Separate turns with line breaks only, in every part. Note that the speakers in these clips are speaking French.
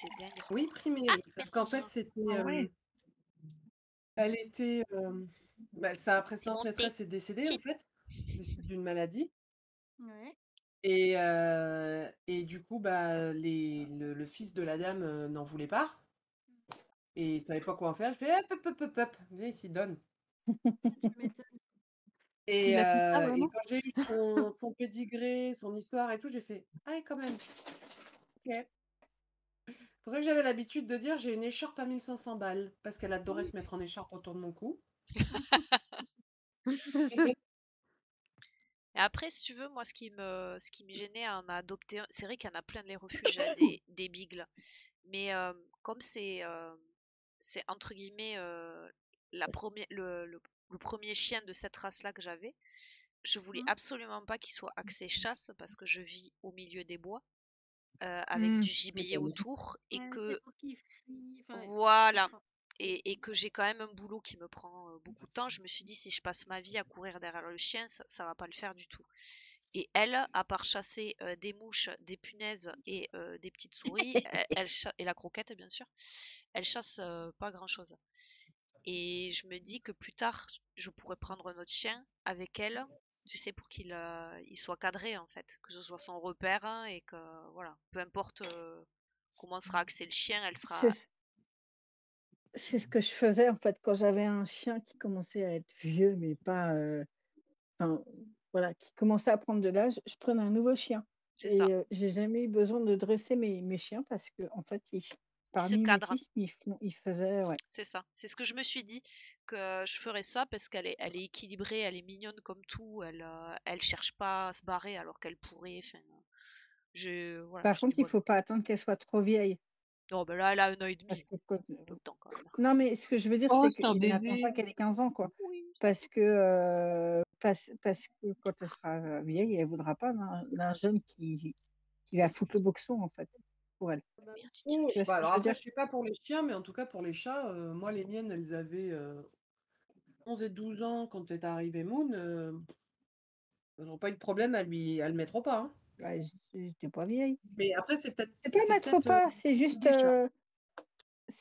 C'est dingue ça.
Oui, primée,
Ah,
oui, parce qu'en fait,
merci.
c'était,
Ah ouais.
elle était, sa
C'est
précédente
mon thé.
maîtresse est décédée, en
Chi.
fait, des suite d'une maladie
Ouais.
et du coup, bah, le fils de la dame, n'en voulait pas et il savait pas quoi en faire. Il fait: «Hop, hop, hop, hop, hop, viens ici, donne»
Tu m'étonnes.
et
Il a fait ça
et
vraiment?
quand j'ai eu son pédigré, son histoire et tout, j'ai fait: «Ah oui, quand même, OK». C'est pour ça que j'avais l'habitude de dire: «J'ai une écharpe à 1 500 balles» parce qu'elle adorait se mettre en écharpe autour de mon cou.
Et après, si tu veux, moi, ce qui me gênait à en adopter, c'est vrai qu'il y en a plein de les refuges, hein, des beagles. Mais comme c'est entre guillemets le premier chien de cette race-là que j'avais, je voulais
Mmh.
absolument pas qu'il soit axé chasse parce que je vis au milieu des bois avec
Mmh.
du
Tu
gibier
m'étonnes.
autour et
Ouais, c'est
que
pour qu'il fuit, enfin, c'est
voilà.
ça.
Et que j'ai quand même un boulot qui me prend beaucoup de temps, je me suis dit si je passe ma vie à courir derrière le chien, ça va pas le faire du tout. Et elle, à part chasser des mouches, des punaises et des petites souris, et la croquette bien sûr, elle chasse pas grand-chose. Et je me dis que plus tard, je pourrais prendre un autre chien avec elle, tu sais, pour qu'il soit cadré en fait, que ce soit son repère hein, et que voilà, peu importe comment sera axé le chien, elle
C'est
sera.
c c'est ce que je faisais, en fait, quand j'avais un chien qui commençait à être vieux, mais pas, enfin, voilà, qui commençait à prendre de l'âge, je prenais un nouveau chien
C'est ça.
et j'ai jamais eu besoin de dresser mes chiens parce qu'en fait, ils
Il
par
se cadre.
mimétisme, ils faisaient ouais.
C'est ça. C'est ce que je me suis dit, que je ferais ça parce qu'elle est équilibrée, elle est mignonne comme tout, elle cherche pas à se barrer alors qu'elle pourrait. Enfin, voilà,
Par
j'ai du
contre, il
bon.
faut pas attendre qu'elle soit trop vieille
Non, ben là, elle a 1 an et demi,
parce que quand
un peu de temps quand même.
non, mais ce que je veux dire,
Oh,
c'est
c'est un
qu'il n'attend pas
bébé.
qu'elle ait 15 ans, quoi.
Oui,
Parce que quand elle sera vieille, elle voudra pas d'un jeune qui va foutre le boxon, en fait, pour elle. Ah bah oui.
merde, j'ai tiré
Oh,
Tu vois ce
bah,
que je
alors
veux
après,
dire?
je sais pas pour les chiens, mais en tout cas pour les chats, moi les miennes, elles avaient, 11 et 12 ans quand est arrivé Moon, elles ont pas eu de problème à le mettre au pas, hein.
Bah, j'étais pas vieille.
Mais après c'est peut-être
C'est pas mettre au pas, c'est juste,
des chats.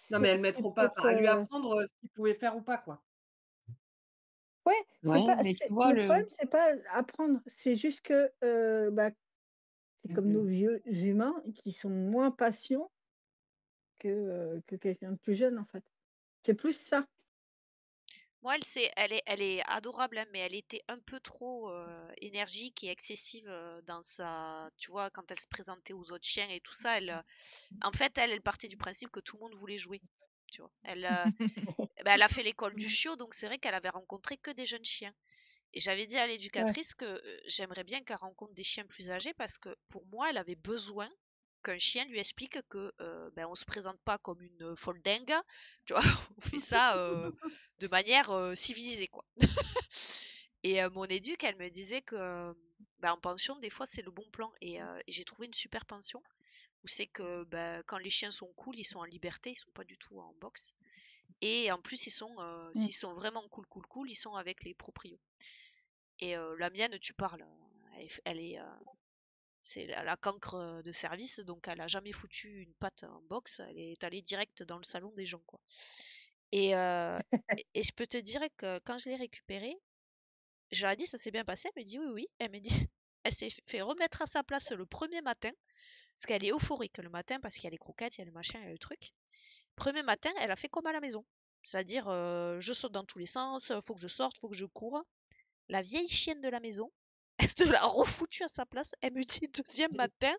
Non, mais à le mettre
c'est
au pas, enfin
peut-être,
à lui apprendre, ce qu'il pouvait faire ou pas, quoi.
ouais, c'est
Ouais,
pas
mais tu
c'est
vois
le
le
problème, c'est pas apprendre, c'est juste que, bah, c'est comme nos vieux humains qui sont moins patients que quelqu'un de plus jeune, en fait. C'est plus ça.
Moi, elle est adorable, hein, mais elle était un peu trop énergique et excessive dans sa. Tu vois, quand elle se présentait aux autres chiens et tout ça, en fait, elle partait du principe que tout le monde voulait jouer. Tu vois, ben, elle a fait l'école du chiot, donc c'est vrai qu'elle avait rencontré que des jeunes chiens. Et j'avais dit à
Ouais.
l'éducatrice que j'aimerais bien qu'elle rencontre des chiens plus âgés parce que pour moi, elle avait besoin qu'un chien lui explique que ben, on se présente pas comme une folle dingue, tu vois, on fait ça de manière civilisée, quoi. Et mon éduc, elle me disait que ben, en pension, des fois, c'est le bon plan. Et j'ai trouvé une super pension où c'est que ben, quand les chiens sont cool, ils sont en liberté, ils sont pas du tout en box. Et en plus,
Mmh.
s'ils sont vraiment cool, cool, cool, ils sont avec les proprios. Et la mienne, tu parles, c'est la cancre de service, donc elle a jamais foutu une patte en box, elle est allée direct dans le salon des gens, quoi. Et, euh, et je peux te dire que quand je l'ai récupérée, je leur ai dit ça s'est bien passé, elle me dit oui, oui. Elle me dit, elle s'est fait remettre à sa place le premier matin, parce qu'elle est euphorique le matin, parce qu'il y a les croquettes, il y a le machin, il y a le truc. Premier matin, elle a fait comme à la maison. C'est-à-dire, je saute dans tous les sens, faut que je sorte, faut que je cours. La vieille chienne de la maison, elle te l'a refoutu à sa place. Elle me dit deuxième matin,